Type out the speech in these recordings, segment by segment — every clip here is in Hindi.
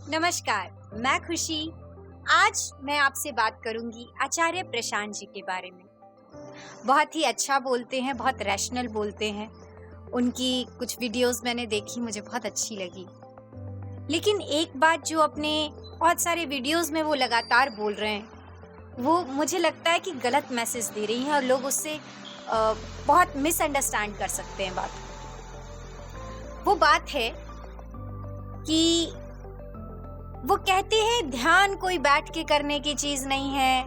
नमस्कार, मैं खुशी। आज मैं आपसे बात करूंगी आचार्य प्रशांत जी के बारे में। बहुत ही अच्छा बोलते हैं, बहुत रैशनल बोलते हैं। उनकी कुछ वीडियोस मैंने देखी, मुझे बहुत अच्छी लगी। लेकिन एक बात जो अपने बहुत सारे वीडियोस में वो लगातार बोल रहे हैं, वो मुझे लगता है कि गलत मैसेज दे रही हैं और लोग उससे बहुत मिसअंडरस्टैंड कर सकते हैं बात को। वो बात है कि वो कहते हैं ध्यान कोई बैठ के करने की चीज नहीं है।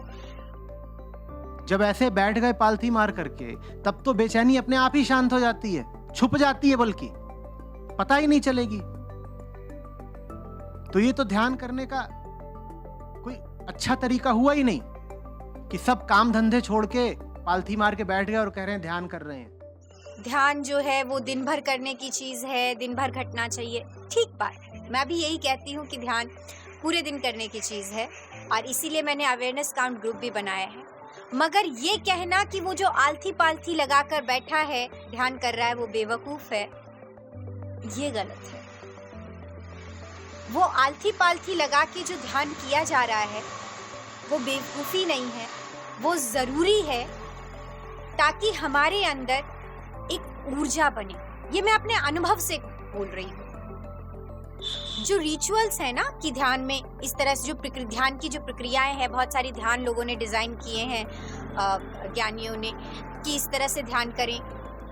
जब ऐसे बैठ गए पालथी मार करके, तब तो बेचैनी अपने आप ही शांत हो जाती है, छुप जाती है, बल्कि पता ही नहीं चलेगी। तो ये तो ध्यान करने का कोई अच्छा तरीका हुआ ही नहीं कि सब काम धंधे छोड़ के पालथी मार के बैठ गए और कह रहे हैं ध्यान कर रहे हैं। ध्यान जो है वो दिन भर करने की चीज है, दिन भर घटना चाहिए। ठीक बात है, मैं भी यही कहती हूँ कि ध्यान पूरे दिन करने की चीज है और इसीलिए मैंने अवेयरनेस काउंट ग्रुप भी बनाया है। मगर ये कहना कि वो जो आलथी पालथी लगाकर बैठा है ध्यान कर रहा है वो बेवकूफ है, ये गलत है। वो आलथी पालथी लगा के जो ध्यान किया जा रहा है वो बेवकूफी नहीं है, वो जरूरी है ताकि हमारे अंदर एक ऊर्जा बने। ये मैं अपने अनुभव से बोल रही हूँ। जो रिचुअल्स है ना कि ध्यान में इस तरह से जो ध्यान की जो प्रक्रियाएं हैं, बहुत सारी ध्यान लोगों ने डिजाइन किए हैं, ज्ञानियों ने, कि इस तरह से ध्यान करें।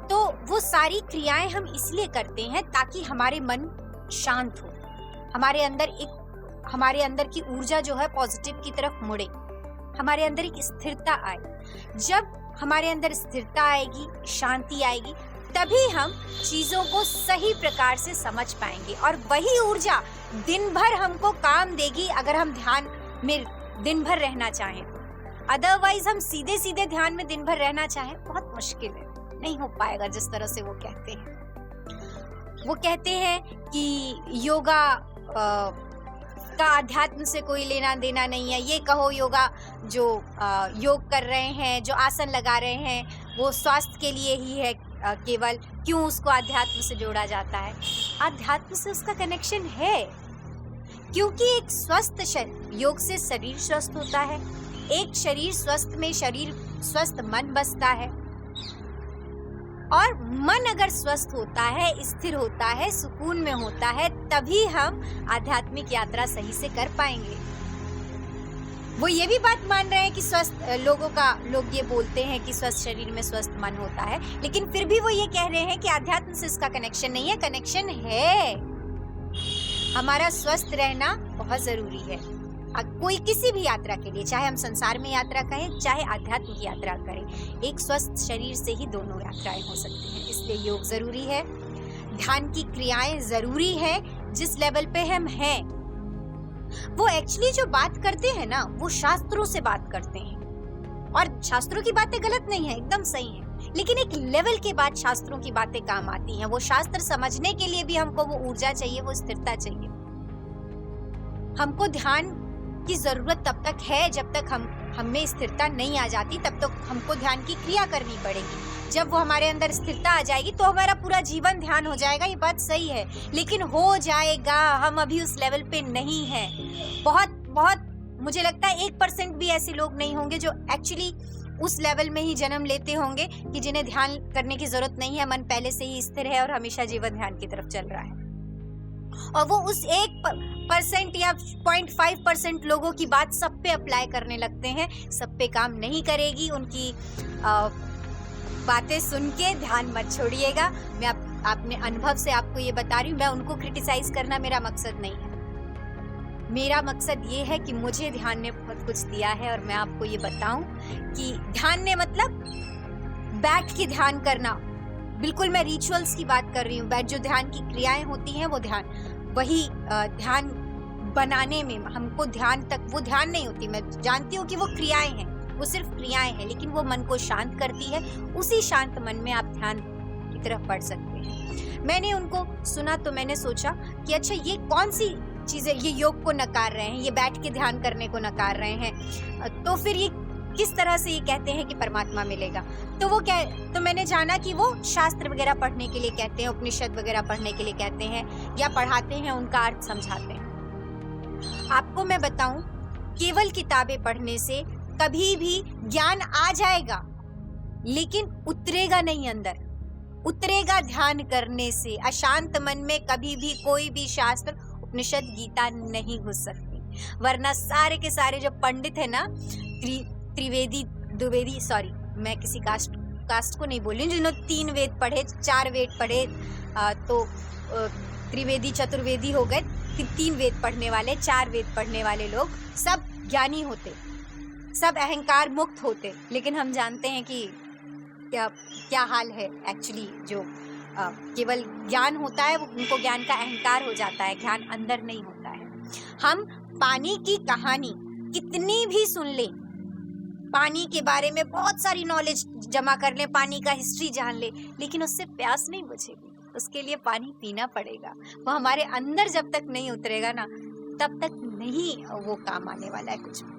तो वो सारी क्रियाएं हम इसलिए करते हैं ताकि हमारे मन शांत हो, हमारे अंदर की ऊर्जा जो है पॉजिटिव की तरफ मुड़े, हमारे अंदर एक स्थिरता आए। जब हमारे अंदर स्थिरता आएगी, शांति आएगी, तभी हम चीजों को सही प्रकार से समझ पाएंगे और वही ऊर्जा दिन भर हमको काम देगी अगर हम ध्यान में दिन भर रहना चाहें। अदरवाइज हम सीधे सीधे ध्यान में दिन भर रहना चाहें, बहुत मुश्किल है, नहीं हो पाएगा जिस तरह से वो कहते हैं। वो कहते हैं कि योगा का अध्यात्म से कोई लेना देना नहीं है। ये कहो योगा जो योग कर रहे हैं, जो आसन लगा रहे हैं, वो स्वास्थ्य के लिए ही है केवल, क्यों उसको अध्यात्म से जोड़ा जाता है? अध्यात्म से उसका कनेक्शन है, क्योंकि एक स्वस्थ शरीर, योग से शरीर स्वस्थ होता है, एक शरीर स्वस्थ में शरीर स्वस्थ मन बसता है, और मन अगर स्वस्थ होता है, स्थिर होता है, सुकून में होता है, तभी हम आध्यात्मिक यात्रा सही से कर पाएंगे। वो ये भी बात मान रहे हैं कि स्वस्थ लोग ये बोलते हैं कि स्वस्थ शरीर में स्वस्थ मन होता है, लेकिन फिर भी वो ये कह रहे हैं कि आध्यात्म से इसका कनेक्शन नहीं है। कनेक्शन है, हमारा स्वस्थ रहना बहुत जरूरी है। कोई किसी भी यात्रा के लिए, चाहे हम संसार में यात्रा करें, चाहे आध्यात्म की यात्रा करें, एक स्वस्थ शरीर से ही दोनों यात्राएं हो सकती हैं। इसलिए योग जरूरी है, ध्यान की क्रियाएं जरूरी है। जिस लेवल पे हम हैं, वो एक्चुअली जो बात करते हैं ना, वो शास्त्रों से बात करते हैं, और शास्त्रों की बातें गलत नहीं है, एकदम सही है, लेकिन एक लेवल के बाद शास्त्रों की बातें काम आती हैं। वो शास्त्र समझने के लिए भी हमको वो ऊर्जा चाहिए, वो स्थिरता चाहिए। हमको ध्यान की जरूरत तब तक है जब तक हम में स्थिरता नहीं आ जाती, तब तक हमको ध्यान की क्रिया करनी पड़ेगी। जब वो हमारे अंदर स्थिरता आ जाएगी तो हमारा पूरा जीवन ध्यान हो जाएगा, ये बात सही है, लेकिन हो जाएगा। हम अभी उस लेवल पे नहीं हैं। बहुत मुझे लगता है 1% भी ऐसे लोग नहीं होंगे जो एक्चुअली उस लेवल में ही जन्म लेते होंगे कि जिन्हें ध्यान करने की जरूरत नहीं है, मन पहले से ही स्थिर है और हमेशा जीवन ध्यान की तरफ चल रहा है। और वो उस 1% या 0.5% लोगों की बात सब पे अप्लाई करने लगते हैं। सब पे काम नहीं करेगी। उनकी बातें सुन के ध्यान मत छोड़िएगा। मैं अपने अनुभव से आपको ये बता रही हूँ। मैं उनको क्रिटिसाइज करना मेरा मकसद नहीं है। मेरा मकसद ये है कि मुझे ध्यान ने बहुत कुछ दिया है और मैं आपको ये बताऊं कि ध्यान ने मतलब बैठ के ध्यान करना। बिल्कुल मैं रिचुअल्स की बात कर रही हूँ। बैठ जो ध्यान की क्रियाएं होती हैं वो ध्यान, वही ध्यान बनाने में हमको ध्यान तक, वो ध्यान नहीं होती। मैं जानती हूँ कि वो क्रियाएं हैं, वो सिर्फ क्रियाएं हैं, लेकिन वो मन को शांत करती है। उसी शांत मन में आप ध्यान की तरफ बढ़ सकते हैं। मैंने उनको सुना तो मैंने सोचा कि अच्छा ये कौन सी चीजें ये योग को नकार रहे हैं, ये बैठ के ध्यान करने को नकार रहे हैं, तो फिर ये किस तरह से ये कहते हैं कि परमात्मा मिलेगा। तो मैंने जाना कि वो शास्त्र वगैरह पढ़ने के लिए कहते हैं, उपनिषद वगैरह पढ़ने के लिए कहते हैं, या पढ़ाते हैं, उनका अर्थ समझाते हैं। आपको मैं बताऊं, केवल किताबें पढ़ने से कभी भी ज्ञान आ जाएगा, लेकिन उतरेगा नहीं अंदर। उतरेगा ध्यान करने से। अशांत मन में कभी भी कोई भी शास्त्र, उपनिषद, गीता नहीं घुस सकती। वरना सारे के सारे जो पंडित है ना, द्विवेदी, सॉरी मैं किसी कास्ट को नहीं बोल रही हूँ, जिन्होंने 3 वेद पढ़े, 4 वेद पढ़े, तो त्रिवेदी चतुर्वेदी हो गए, 3 वेद पढ़ने वाले, 4 वेद पढ़ने वाले लोग सब ज्ञानी होते, सब अहंकार मुक्त होते। लेकिन हम जानते हैं कि क्या हाल है एक्चुअली। जो केवल ज्ञान होता है, वो उनको ज्ञान का अहंकार हो जाता है, ज्ञान अंदर नहीं होता है। हम पानी की कहानी कितनी भी सुन लें, पानी के बारे में बहुत सारी नॉलेज जमा कर लें, पानी का हिस्ट्री जान ले, लेकिन उससे प्यास नहीं बुझेगी। उसके लिए पानी पीना पड़ेगा। वो हमारे अंदर जब तक नहीं उतरेगा ना, तब तक नहीं वो काम आने वाला है कुछ भी।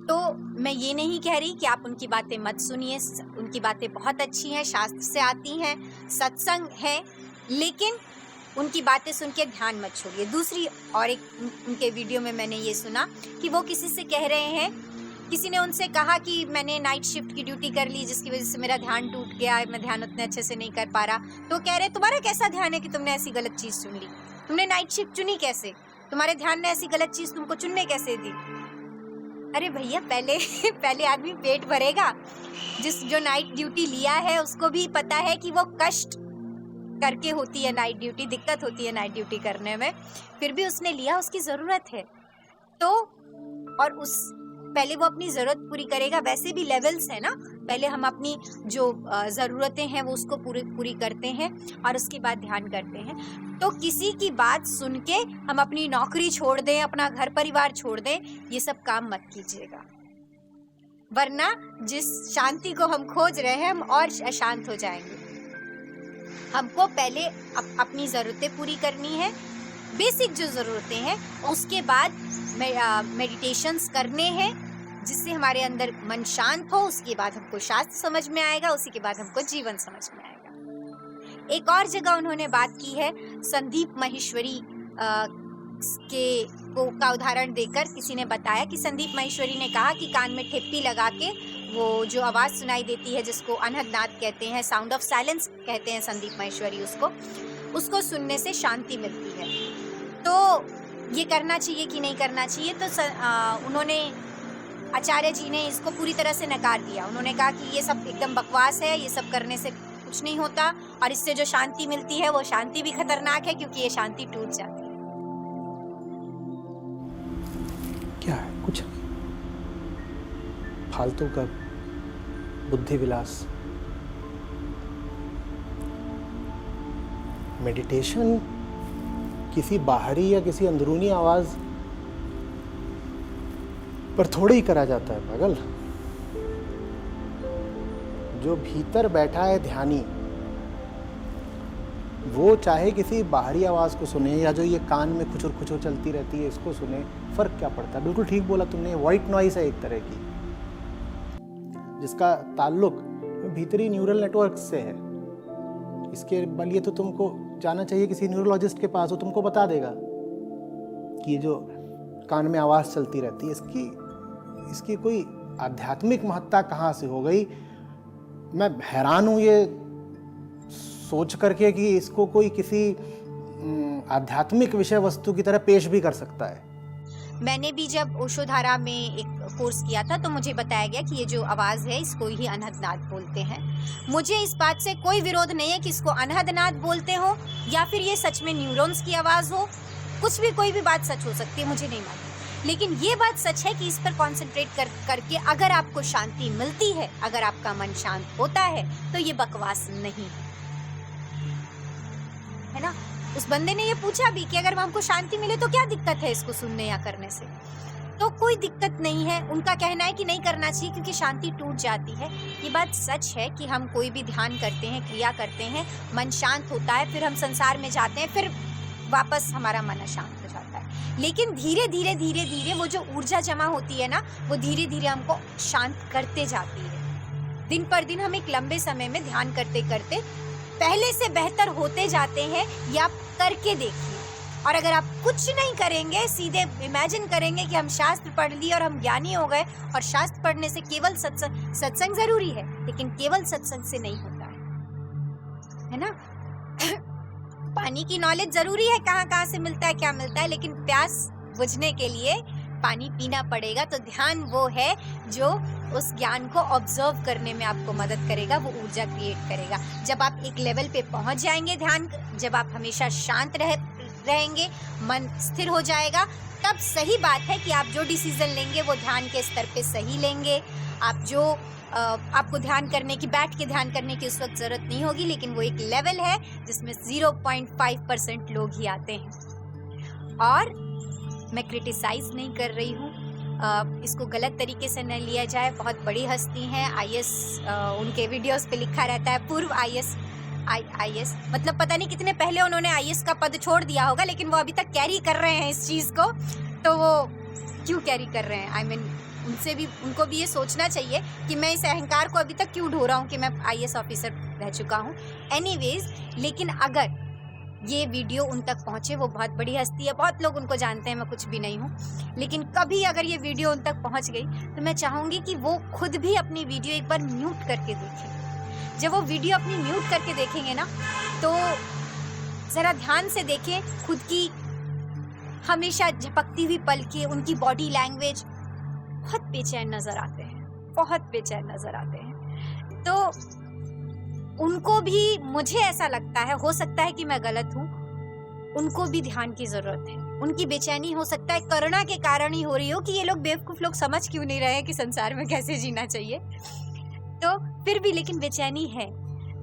तो मैं ये नहीं कह रही कि आप उनकी बातें मत सुनिए, उनकी बातें बहुत अच्छी हैं, शास्त्र से आती हैं, सत्संग है, लेकिन उनकी बातें सुन के ध्यान मत छोड़िए। दूसरी और एक उनके वीडियो में मैंने ये सुना कि वो किसी से कह रहे हैं, किसी ने उनसे कहा कि मैंने नाइट शिफ्ट की ड्यूटी कर ली, जिसकी वजह से मेरा ध्यान टूट गया, मैं ध्यान उतने अच्छे से नहीं कर पा रहा। तो कह रहे तुम्हारा कैसा ध्यान है कि तुमने ऐसी गलत चीज़ चुन ली, तुमने नाइट शिफ्ट चुनी कैसे, तुम्हारे ध्यान ने ऐसी गलत चीज़ तुमको चुनने कैसे दी। अरे भैया, पहले आदमी पेट भरेगा। जो नाइट ड्यूटी लिया है उसको भी पता है कि वो कष्ट करके होती है नाइट ड्यूटी, दिक्कत होती है नाइट ड्यूटी करने में, फिर भी उसने लिया, उसकी ज़रूरत है। तो और पहले वो अपनी ज़रूरत पूरी करेगा। वैसे भी लेवल्स है ना, पहले हम अपनी जो ज़रूरतें हैं वो उसको पूरी करते हैं और उसके बाद ध्यान करते हैं। तो किसी की बात सुन के हम अपनी नौकरी छोड़ दें, अपना घर परिवार छोड़ दें, ये सब काम मत कीजिएगा। वरना जिस शांति को हम खोज रहे हैं, हम और अशांत हो जाएंगे। हमको पहले अपनी ज़रूरतें पूरी करनी है, बेसिक जो ज़रूरतें हैं, उसके बाद मेडिटेशंस करने हैं, जिससे हमारे अंदर मन शांत हो। उसके बाद हमको शास्त्र समझ में आएगा, उसी के बाद हमको जीवन समझ में आएगा। एक और जगह उन्होंने बात की है, संदीप माहेश्वरी का उदाहरण देकर किसी ने बताया कि संदीप माहेश्वरी ने कहा कि कान में ठेप्पी लगा के वो जो आवाज़ सुनाई देती है, जिसको अनहद कहते हैं, साउंड ऑफ साइलेंस कहते हैं संदीप माहेश्वरी उसको सुनने से शांति मिलती है। तो ये करना चाहिए कि नहीं करना चाहिए? तो उन्होंने, आचार्य जी ने इसको पूरी तरह से नकार दिया। उन्होंने कहा कि ये सब एकदम बकवास है, ये सब करने से कुछ नहीं होता, और इससे जो शांति मिलती है वो शांति भी खतरनाक है, क्योंकि ये शांति टूट जाती है। क्या है? कुछ फालतू का बुद्धि विलास। मेडिटेशन किसी बाहरी या किसी अंदरूनी आवाज पर थोड़ी ही करा जाता है पागल। जो भीतर बैठा है ध्यानी, वो चाहे किसी बाहरी आवाज को सुने या जो ये कान में खुचुर खुचुर चलती रहती है इसको सुने, फर्क क्या पड़ता है? बिल्कुल ठीक बोला तुमने, व्हाइट नॉइस है एक तरह की, जिसका ताल्लुक भीतरी न्यूरल नेटवर्क से है। इसके लिए तो तुमको जाना चाहिए किसी न्यूरोलॉजिस्ट के पास, वो तुमको बता देगा कि ये जो कान में आवाज़ चलती रहती है इसकी कोई आध्यात्मिक महत्ता कहाँ से हो गई। मैं हैरान हूँ ये सोच करके कि इसको कोई किसी आध्यात्मिक विषय वस्तु की तरह पेश भी कर सकता है। मैंने भी जब ओशोधारा में एक कोर्स किया था तो मुझे बताया गया कि ये जो आवाज़ है इसको ही अनहदनाद बोलते हैं। मुझे इस बात से कोई विरोध नहीं है कि इसको अनहदनाद बोलते हो या फिर ये सच में न्यूरॉन्स की आवाज़ हो, कुछ भी, कोई भी बात सच हो सकती है, मुझे नहीं मालूम। लेकिन ये बात सच है कि इस पर कॉन्सेंट्रेट करके अगर आपको शांति मिलती है, अगर आपका मन शांत होता है, तो ये बकवास नहीं है ना। उस बंदे ने ये पूछा भी कि अगर हमको शांति मिले तो क्या दिक्कत है इसको सुनने या करने से? तो कोई दिक्कत नहीं है। उनका कहना है कि नहीं करना चाहिए क्योंकि शांति टूट जाती है। ये बात सच है कि हम कोई भी ध्यान करते हैं, क्रिया करते हैं, मन शांत होता है, फिर हम संसार में जाते हैं, फिर वापस हमारा मन अशांत हो जाता है। लेकिन धीरे धीरे धीरे धीरे वो जो ऊर्जा जमा होती है ना, वो धीरे धीरे हमको शांत करते जाती है। दिन पर दिन हम एक लंबे समय में ध्यान करते करते पहले से बेहतर होते जाते हैं। या करके देखिए, और अगर आप कुछ नहीं करेंगे, सीधे इमेजिन करेंगे कि हम शास्त्र पढ़ लिए और हम ज्ञानी हो गए, और शास्त्र पढ़ने से केवल सत्संग जरूरी है, लेकिन केवल सत्संग से नहीं होता है ना। पानी की नॉलेज जरूरी है, कहाँ से मिलता है, क्या मिलता है, लेकिन प्यास बुझने के लिए पानी पीना पड़ेगा। तो ध्यान वो है जो उस ज्ञान को ऑब्जर्व करने में आपको मदद करेगा, वो ऊर्जा क्रिएट करेगा। जब आप एक लेवल पे पहुंच जाएंगे ध्यान, जब आप हमेशा शांत रहेंगे, मन स्थिर हो जाएगा, तब सही बात है कि आप जो डिसीजन लेंगे वो ध्यान के स्तर पे सही लेंगे। आप जो आपको ध्यान करने की, बैठ के ध्यान करने की उस वक्त ज़रूरत नहीं होगी, लेकिन वो एक लेवल है जिसमें 0.5% लोग ही आते हैं। और मैं क्रिटिसाइज नहीं कर रही हूँ, इसको गलत तरीके से न लिया जाए। बहुत बड़ी हस्ती हैं, IAS, उनके वीडियोस पे लिखा रहता है पूर्व IAS, मतलब पता नहीं कितने पहले उन्होंने IAS का पद छोड़ दिया होगा, लेकिन वो अभी तक कैरी कर रहे हैं इस चीज़ को। तो वो क्यों कैरी कर रहे हैं? I mean, उनको भी ये सोचना चाहिए कि मैं इस अहंकार को अभी तक क्यों ढो रहा हूँ कि मैं IAS ऑफिसर रह चुका हूँ। एनीवेज, लेकिन अगर ये वीडियो उन तक पहुँचे, वो बहुत बड़ी हस्ती है, बहुत लोग उनको जानते हैं, मैं कुछ भी नहीं हूँ, लेकिन कभी अगर ये वीडियो उन तक पहुँच गई तो मैं चाहूँगी कि वो खुद भी अपनी वीडियो एक बार म्यूट करके देखें। जब वो वीडियो अपनी म्यूट करके देखेंगे ना, तो ज़रा ध्यान से देखें खुद की हमेशा झपकती हुई पलकें, उनकी बॉडी लैंग्वेज, बहुत बेचैन नज़र आते हैं, बहुत बेचैन नज़र आते हैं। तो उनको भी, मुझे ऐसा लगता है, हो सकता है कि मैं गलत हूँ, उनको भी ध्यान की ज़रूरत है। उनकी बेचैनी हो सकता है करुणा के कारण ही हो रही हो कि ये लोग बेवकूफ़ लोग समझ क्यों नहीं रहे कि संसार में कैसे जीना चाहिए। तो फिर भी लेकिन बेचैनी है,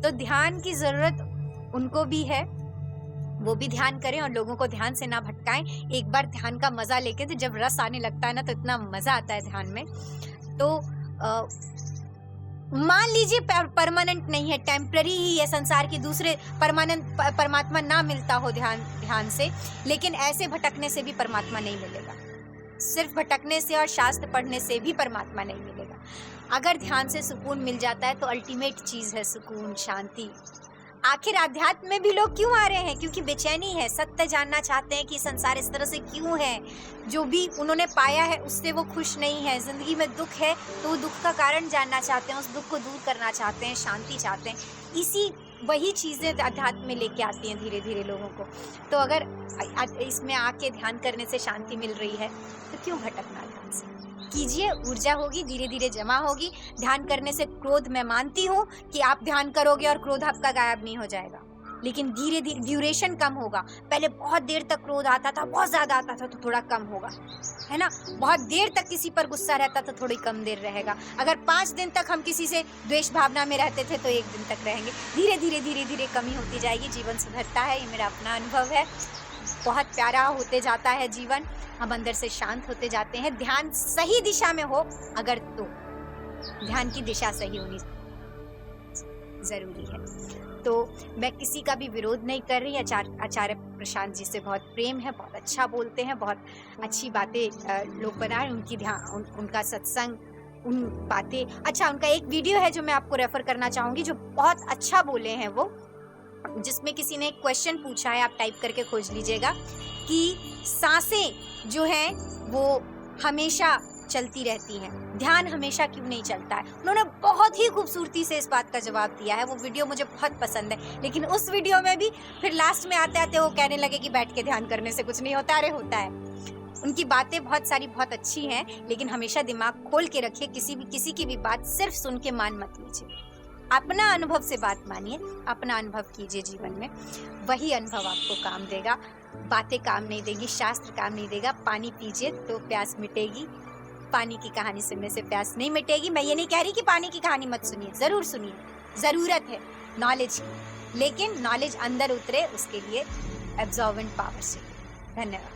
तो ध्यान की ज़रूरत उनको भी है, वो भी ध्यान करें और लोगों को ध्यान से ना भटकाएं। एक बार ध्यान का मज़ा लेके, तो जब रस आने लगता है ना, तो इतना मज़ा आता है ध्यान में। तो मान लीजिए परमानेंट नहीं है, टेम्पररी ही है, संसार के दूसरे परमात्मा ना मिलता हो ध्यान से, लेकिन ऐसे भटकने से भी परमात्मा नहीं मिलेगा। सिर्फ भटकने से और शास्त्र पढ़ने से भी परमात्मा नहीं मिलेगा। अगर ध्यान से सुकून मिल जाता है तो अल्टीमेट चीज़ है सुकून, शांति। आखिर आध्यात्म में भी लोग क्यों आ रहे हैं? क्योंकि बेचैनी है, सत्य जानना चाहते हैं कि संसार इस तरह से क्यों है। जो भी उन्होंने पाया है उससे वो खुश नहीं है, जिंदगी में दुख है तो वो दुख का कारण जानना चाहते हैं, उस दुख को दूर करना चाहते हैं, शांति चाहते हैं। वही चीज़ें अध्यात्म में लेके आती हैं धीरे धीरे लोगों को। तो अगर इसमें आके ध्यान करने से शांति मिल रही है तो क्यों भटकना? ध्यान से कीजिए, ऊर्जा होगी, धीरे धीरे जमा होगी। ध्यान करने से क्रोध, मैं मानती हूँ कि आप ध्यान करोगे और क्रोध आपका गायब नहीं हो जाएगा, लेकिन धीरे धीरे ड्यूरेशन कम होगा। पहले बहुत देर तक क्रोध आता था, बहुत ज़्यादा आता था, तो थोड़ा कम होगा, है ना। बहुत देर तक किसी पर गुस्सा रहता तो थोड़ी कम देर रहेगा। अगर 5 दिन तक हम किसी से द्वेष भावना में रहते थे तो 1 दिन तक रहेंगे। धीरे धीरे कमी होती जाएगी, जीवन सुधरता है। ये मेरा अपना अनुभव है। बहुत प्यारा होते जाता है जीवन, हम अंदर से शांत होते जाते हैं। ध्यान सही दिशा में हो अगर, तो ध्यान की दिशा सही होनी जरूरी है। तो मैं किसी का भी विरोध नहीं कर रही। आचार्य प्रशांत जी से बहुत प्रेम है, बहुत अच्छा बोलते हैं, बहुत अच्छी बातें लोग बनाए। उनकी उनका सत्संग, उन बातें अच्छा। उनका एक वीडियो है जो मैं आपको रेफर करना चाहूँगी, जो बहुत अच्छा बोले हैं वो, जिसमें किसी ने एक क्वेश्चन पूछा है, आप टाइप करके खोज लीजिएगा, कि सांसें जो हैं वो हमेशा चलती रहती हैं, ध्यान हमेशा क्यों नहीं चलता है। उन्होंने बहुत ही खूबसूरती से इस बात का जवाब दिया है। वो वीडियो मुझे बहुत पसंद है। लेकिन उस वीडियो में भी फिर लास्ट में आते आते वो कहने लगे कि बैठ के ध्यान करने से कुछ नहीं होता। अरे होता है। उनकी बातें बहुत सारी बहुत अच्छी हैं, लेकिन हमेशा दिमाग खोल के रखिए। किसी की भी बात सिर्फ सुन के मान मत लीजिए। अपना अनुभव से बात मानिए, अपना अनुभव कीजिए जीवन में, वही अनुभव आपको काम देगा। बातें काम नहीं देंगी, शास्त्र काम नहीं देगा। पानी पीजिए तो प्यास मिटेगी, पानी की कहानी सुनने से प्यास नहीं मिटेगी। मैं ये नहीं कह रही कि पानी की कहानी मत सुनिए, ज़रूर सुनिए, ज़रूरत है नॉलेज की, लेकिन नॉलेज अंदर उतरे उसके लिए एब्जॉर्बेंट पावर से। धन्यवाद।